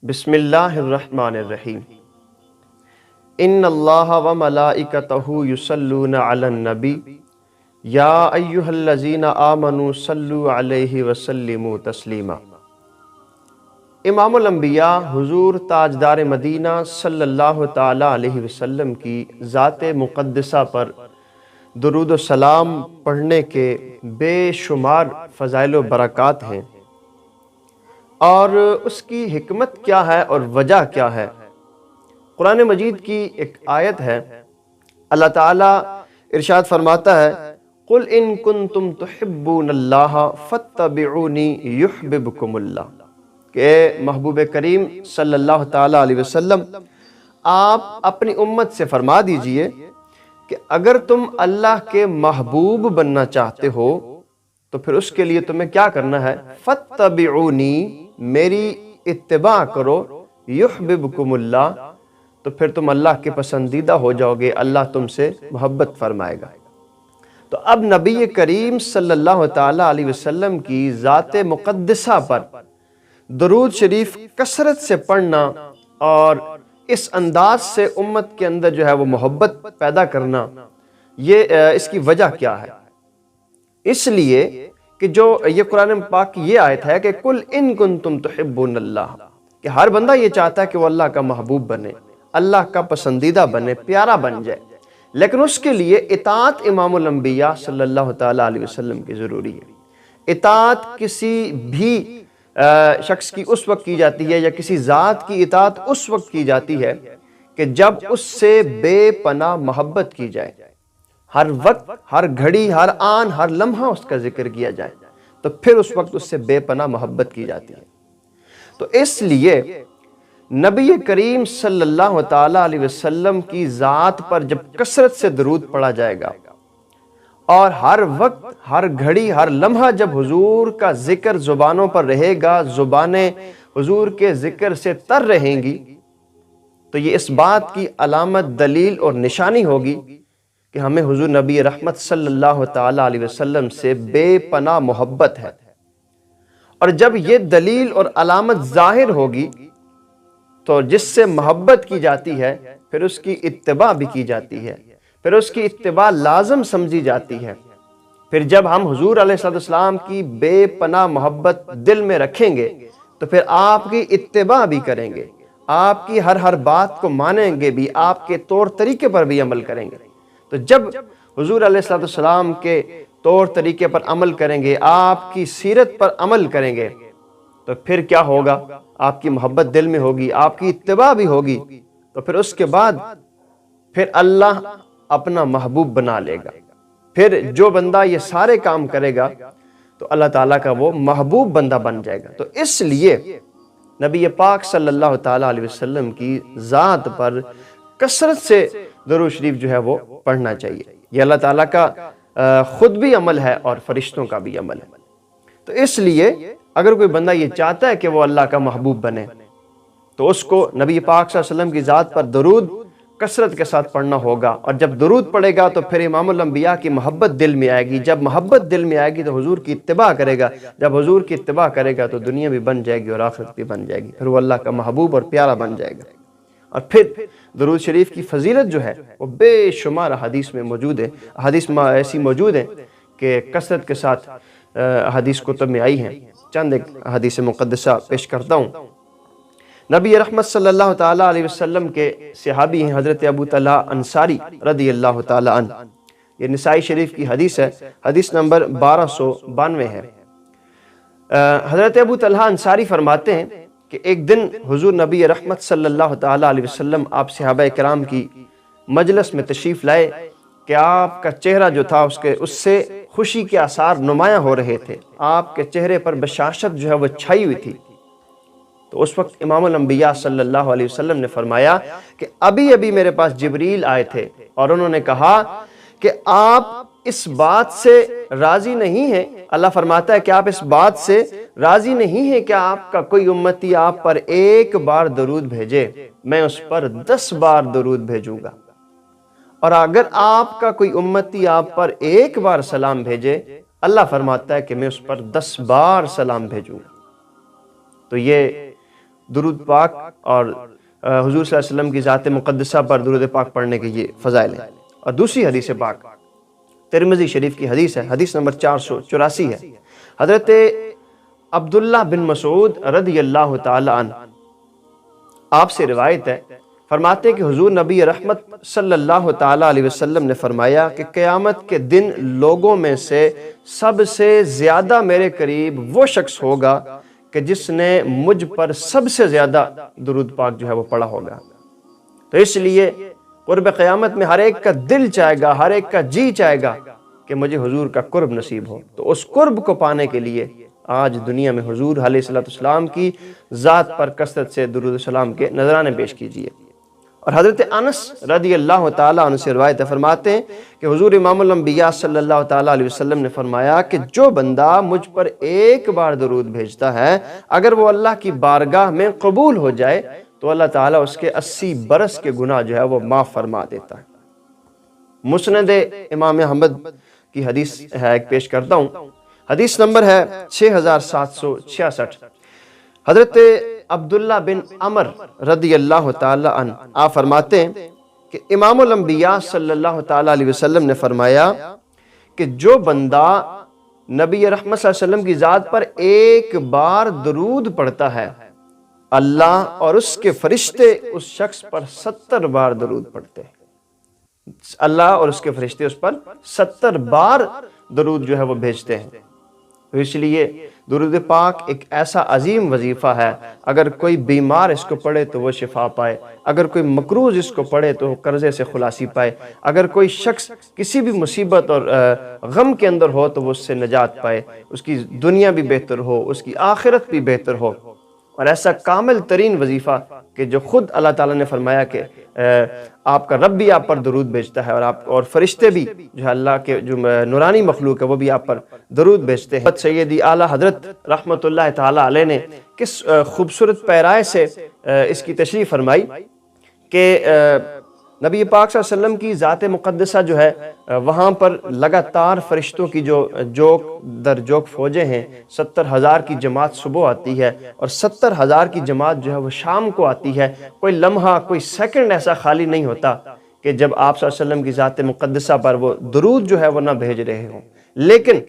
بسم اللہ الرحمن الرحیم۔ ان اللہ و ملائکتہ یصلون علی النبی یا ایہا الذین آمنوا صلوا علیہ وسلموا تسلیما۔ امام الانبیاء حضور تاجدار مدینہ صلی اللہ تعالی علیہ وسلم کی ذات مقدسہ پر درود و سلام پڑھنے کے بے شمار فضائل و برکات ہیں، اور اس کی حکمت کیا ہے اور وجہ کیا ہے۔ قرآن مجید کی ایک آیت ہے، اللہ تعالیٰ ارشاد فرماتا ہے قُلْ إِن كُنتُمْ تُحِبُّونَ اللَّهَ فَاتَّبِعُونِي يُحْبِبْكُمُ اللَّهُ کہ اے محبوب کریم صلی اللہ تعالیٰ علیہ وسلم، آپ اپنی امت سے فرما دیجئے کہ اگر تم اللہ کے محبوب بننا چاہتے ہو تو پھر اس کے لیے تمہیں کیا کرنا ہے؟ فَاتَّبِعُونِي، میری اتباع کرو، یحببکم اللہ، تو پھر تم اللہ کے پسندیدہ ہو جاؤ گے، اللہ تم سے محبت فرمائے گا۔ تو اب نبی کریم صلی اللہ تعالی علیہ وسلم کی ذات مقدسہ پر درود شریف کثرت سے پڑھنا اور اس انداز سے امت کے اندر جو ہے وہ محبت پیدا کرنا، اس کی وجہ کیا ہے؟ اس لیے کہ جو یہ قرآن پاک کی یہ آیت ہے کہ قُلْ إِن كُنتُمْ تُحِبُّونَ اللَّهَ، کہ ہر بندہ یہ چاہتا ہے کہ وہ اللہ کا محبوب بنے، اللہ کا پسندیدہ بنے، پیارا بن جائے، لیکن اس کے لیے اطاعت امام الانبیاء صلی اللہ تعالی علیہ وسلم کی ضروری ہے۔ اطاعت کسی بھی شخص کی اس وقت کی جاتی ہے، یا کسی ذات کی اطاعت اس وقت کی جاتی ہے کہ جب اس سے بے پناہ محبت کی جائے، ہر وقت، ہر گھڑی، ہر آن، ہر لمحہ اس کا ذکر کیا جائے، تو پھر اس وقت اس سے بے پناہ محبت کی جاتی ہے۔ تو اس لیے نبی کریم صلی اللہ تعالی علیہ وسلم کی ذات پر جب کثرت سے درود پڑھا جائے گا، اور ہر وقت، ہر گھڑی، ہر لمحہ جب حضور کا ذکر زبانوں پر رہے گا، زبانیں حضور کے ذکر سے تر رہیں گی، تو یہ اس بات کی علامت، دلیل اور نشانی ہوگی کہ ہمیں حضور نبی رحمت صلی اللہ تعالی علیہ وسلم سے بے پناہ محبت ہے۔ اور جب یہ دلیل اور علامت ظاہر ہوگی تو جس سے محبت کی جاتی ہے پھر اس کی اتباع بھی کی جاتی ہے، پھر اس کی اتباع لازم سمجھی جاتی ہے۔ پھر جب ہم حضور علیہ السلام کی بے پناہ محبت دل میں رکھیں گے تو پھر آپ کی اتباع بھی کریں گے، آپ کی ہر بات کو مانیں گے بھی، آپ کے طور طریقے پر بھی عمل کریں گے۔ تو جب حضور علیہ السلام کے طور طریقے پر عمل کریں گے، آپ کی سیرت پر عمل کریں گے، تو پھر کیا ہوگا؟ آپ کی محبت دل میں ہوگی، آپ کی اتباع بھی ہوگی، تو پھر اس کے بعد پھر اللہ اپنا محبوب بنا لے گا۔ پھر جو بندہ یہ سارے کام کرے گا تو اللہ تعالیٰ کا وہ محبوب بندہ بن جائے گا۔ تو اس لیے نبی پاک صلی اللہ تعالی علیہ وسلم کی ذات پر کثرت سے درود شریف جو ہے وہ پڑھنا چاہیے۔ یہ اللہ تعالیٰ کا خود بھی عمل ہے اور فرشتوں کا بھی عمل ہے۔ تو اس لیے اگر کوئی بندہ یہ چاہتا ہے کہ وہ اللہ کا محبوب بنے تو اس کو نبی پاک صلی اللہ علیہ وسلم کی ذات پر درود کثرت کے ساتھ پڑھنا ہوگا، اور جب درود پڑھے گا تو پھر امام الانبیاء کی محبت دل میں آئے گی، جب محبت دل میں آئے گی تو حضور کی اتباع کرے گا، جب حضور کی اتباع کرے گا تو دنیا بھی بن جائے گی اور آخرت بھی بن جائے گی، پھر وہ اللہ کا محبوب اور پیارا بن جائے گا۔ اور پھر درود شریف کی فضیلت جو ہے وہ بے شمار حدیث میں موجود ہے، حدیث ایسی موجود ہیں کہ کثرت کے ساتھ حدیث کتب میں آئی ہیں۔ چند ایک حدیث مقدسہ پیش کرتا ہوں۔ نبی رحمت صلی اللہ تعالی علیہ وسلم کے صحابی ہیں حضرت ابو طلحہ انصاری رضی اللہ تعالی عنہ، یہ نسائی شریف کی حدیث ہے، حدیث نمبر 1292 ہے۔ حضرت ابو طلحہ انصاری فرماتے ہیں کہ ایک دن حضور نبی رحمت صلی اللہ تعالی علیہ وسلم آپ صحابہ کرام کی مجلس میں تشریف لائے کہ آپ کا چہرہ جو تھا اس سے خوشی کے آثار نمایاں ہو رہے تھے، آپ کے چہرے پر بشاشت جو ہے وہ چھائی ہوئی تھی۔ تو اس وقت امام الانبیاء صلی اللہ علیہ وسلم نے فرمایا کہ ابھی میرے پاس جبریل آئے تھے اور انہوں نے کہا کہ آپ اس بات سے راضی نہیں ہیں، اللہ فرماتا ہے کہ آپ اس بات سے راضی نہیں ہیں کہ آپ کا کوئی امتی آپ پر ایک بار درود بھیجے، میں اس پر 10 بار درود بھیجوں گا، اور اگر آپ کا کوئی امتی آپ پر ایک بار سلام بھیجے، اللہ فرماتا ہے کہ میں اس پر 10 بار سلام بھیجوں گا۔ تو یہ درود پاک اور حضور صلی اللہ علیہ وسلم کی ذات مقدسہ پر درود پاک پڑھنے کے یہ فضائل ہیں۔ اور دوسری حدیث پاک ترمذی شریف کی حدیث ہے، حدیث نمبر 484 ہے۔ حضرت عبداللہ بن مسعود رضی اللہ تعالی عنہ آپ سے روایت ہے، فرماتے کہ حضور نبی رحمت صلی اللہ تعالی علیہ وسلم نے فرمایا کہ قیامت کے دن لوگوں میں سے سب سے زیادہ میرے قریب وہ شخص ہوگا کہ جس نے مجھ پر سب سے زیادہ درود پاک جو ہے وہ پڑھا ہوگا۔ تو اس لیے قرب قیامت میں ہر ایک کا دل چاہے گا، ہر ایک کا جی چاہے گا کہ مجھے حضور کا قرب نصیب ہو۔ تو اس قرب کو پانے کے لیے آج دنیا میں حضور علیہ السلام کی ذات پر کثرت سے درود السلام کے نذرانے پیش کیجیے۔ اور حضرت انس رضی اللہ تعالیٰ عنہ سے روایت فرماتے ہیں کہ حضور امام الانبیاء صلی اللہ تعالیٰ علیہ وسلم نے فرمایا کہ جو بندہ مجھ پر ایک بار درود بھیجتا ہے، اگر وہ اللہ کی بارگاہ میں قبول ہو جائے تو اللہ تعالیٰ اس کے 80 برس کے گناہ جو ہے وہ معاف فرما دیتا ہے۔ مسند امام احمد کی حدیث ہے، ایک پیش کرتا ہوں، حدیث نمبر ہے 6766۔ حضرت عبداللہ بن عمر رضی اللہ تعالی عنہ آپ فرماتے ہیں کہ امام الانبیاء صلی اللہ تعالی علیہ وسلم نے فرمایا کہ جو بندہ نبی رحمت صلی اللہ علیہ وسلم کی ذات پر ایک بار درود پڑھتا ہے، اللہ اور اس کے فرشتے اس شخص پر 70 بار درود پڑھتے ہیں۔ اللہ اور اس کے فرشتے اس پر 70 بار درود جو ہے وہ بھیجتے ہیں۔ تو اس لیے درود پاک ایک ایسا عظیم وظیفہ ہے، اگر کوئی بیمار اس کو پڑھے تو وہ شفا پائے، اگر کوئی مقروض اس کو پڑھے تو قرضے سے خلاصی پائے، اگر کوئی شخص کسی بھی مصیبت اور غم کے اندر ہو تو وہ اس سے نجات پائے، اس کی دنیا بھی بہتر ہو، اس کی آخرت بھی بہتر ہو۔ اور ایسا کامل ترین وظیفہ کہ جو خود اللہ تعالیٰ نے فرمایا کہ آپ کا رب بھی آپ پر درود بھیجتا ہے، اور فرشتے بھی جو ہے اللہ کے جو نورانی مخلوق ہے وہ بھی آپ پر درود بھیجتے ہیں۔ سیدی اعلیٰ حضرت رحمت اللہ تعالیٰ علیہ نے کس خوبصورت پیرائے سے اس کی تشریح فرمائی کہ نبی پاک صلی اللہ علیہ وسلم کی ذات مقدسہ جو ہے وہاں پر لگاتار فرشتوں کی جو جوک در جوک فوجیں ہیں، 70,000 کی جماعت صبح آتی ہے اور 70,000 کی جماعت جو ہے وہ شام کو آتی ہے۔ کوئی لمحہ، کوئی سیکنڈ ایسا خالی نہیں ہوتا کہ جب آپ صلی اللہ علیہ وسلم کی ذات مقدسہ پر وہ درود جو ہے وہ نہ بھیج رہے ہوں۔ لیکن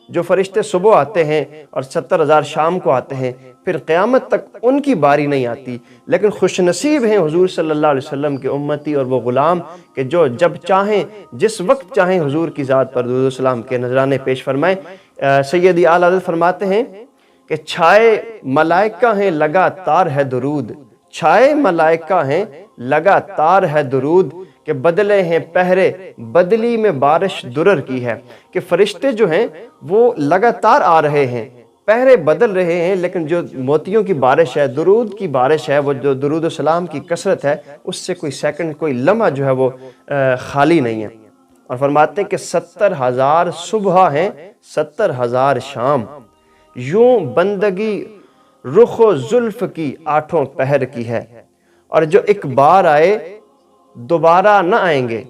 جو فرشتے صبح آتے ہیں اور 70,000 شام کو آتے ہیں، پھر قیامت تک ان کی باری نہیں آتی۔ لیکن خوش نصیب ہیں حضور صلی اللہ علیہ وسلم کے امتی اور وہ غلام کہ جو جب چاہیں، جس وقت چاہیں حضور کی ذات پر درود و سلام کے نذرانے پیش فرمائیں۔ سیدی اعلیٰ حضرت فرماتے ہیں کہ چھائے ملائکہ ہیں لگاتار ہے درود، چھائے ملائکہ ہیں لگاتار ہے درود، کہ بدلے ہیں پہرے بدلی میں بارش درر کی ہے، کہ فرشتے جو ہیں وہ لگاتار آ رہے ہیں، پہرے بدل رہے ہیں، لیکن جو موتیوں کی بارش ہے، درود کی بارش ہے، وہ جو درود و سلام کی کثرت ہے، اس سے کوئی سیکنڈ، کوئی لمحہ جو ہے وہ خالی نہیں ہے۔ اور فرماتے ہیں کہ 70,000 صبح ہیں، 70,000 شام، یوں بندگی رخ و زلف کی 8 پہر کی ہے، اور جو ایک بار آئے دوبارہ نہ آئیں گے،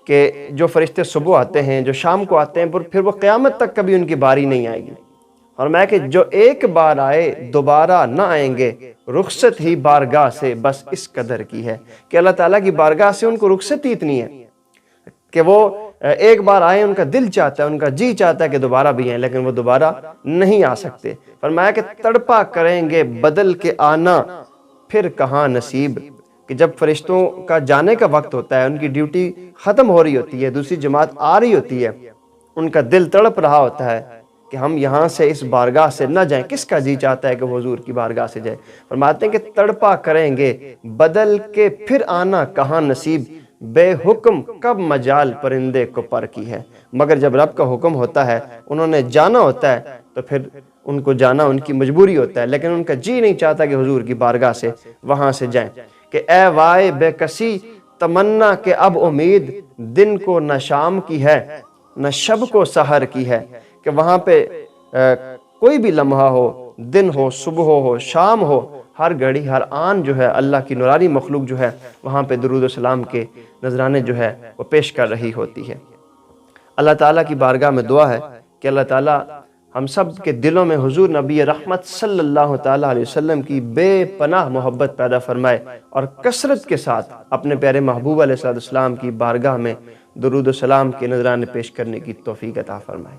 کہ جو فرشتے صبح آتے ہیں، جو شام کو آتے ہیں، پھر وہ قیامت تک کبھی ان کی باری نہیں آئے گی۔ اور میں کہ جو ایک بار آئے دوبارہ نہ آئیں گے، رخصت ہی بارگاہ سے بس اس قدر کی ہے، کہ اللہ تعالیٰ کی بارگاہ سے ان کو رخصت ہی اتنی ہے کہ وہ ایک بار آئے، ان کا دل چاہتا ہے، ان کا جی چاہتا ہے کہ دوبارہ بھی آئیں، لیکن وہ دوبارہ نہیں آ سکتے۔ فرمایا کہ تڑپا کریں گے بدل کے آنا پھر کہاں نصیب، کہ جب فرشتوں کا جانے کا وقت ہوتا ہے، ان کی ڈیوٹی ختم ہو رہی ہوتی ہے، دوسری جماعت آ رہی ہوتی ہے، ان کا دل تڑپ رہا ہوتا ہے کہ ہم یہاں سے اس بارگاہ سے نہ جائیں۔ کس کا جی چاہتا ہے کہ وہ حضور کی بارگاہ سے جائے؟ فرماتے ہیں کہ تڑپا کریں گے بدل کے پھر آنا کہاں نصیب، بے حکم کب مجال پرندے کو پر کی ہے۔ مگر جب رب کا حکم ہوتا ہے، انہوں نے جانا ہوتا ہے، تو پھر ان کو جانا ان کی مجبوری ہوتا ہے، لیکن ان کا جی نہیں چاہتا کہ حضور کی بارگاہ سے وہاں سے جائیں۔ کہ اے وائے بے کسی تمنا کہ اب امید دن کو نہ شام کی ہے نہ شب کو سحر کی ہے، کہ وہاں پہ کوئی بھی لمحہ ہو، دن ہو، صبح ہو، شام ہو، ہر گھڑی ہر آن جو ہے اللہ کی نورانی مخلوق جو ہے وہاں پہ درود و سلام کے نذرانے جو ہے وہ پیش کر رہی ہوتی ہے۔ اللہ تعالیٰ کی بارگاہ میں دعا ہے کہ اللہ تعالیٰ ہم سب کے دلوں میں حضور نبی رحمت صلی اللہ تعالیٰ علیہ وسلم کی بے پناہ محبت پیدا فرمائے، اور کثرت کے ساتھ اپنے پیارے محبوب علیہ السلام کی بارگاہ میں درود و سلام کے نذرانے پیش کرنے کی توفیق عطا فرمائے۔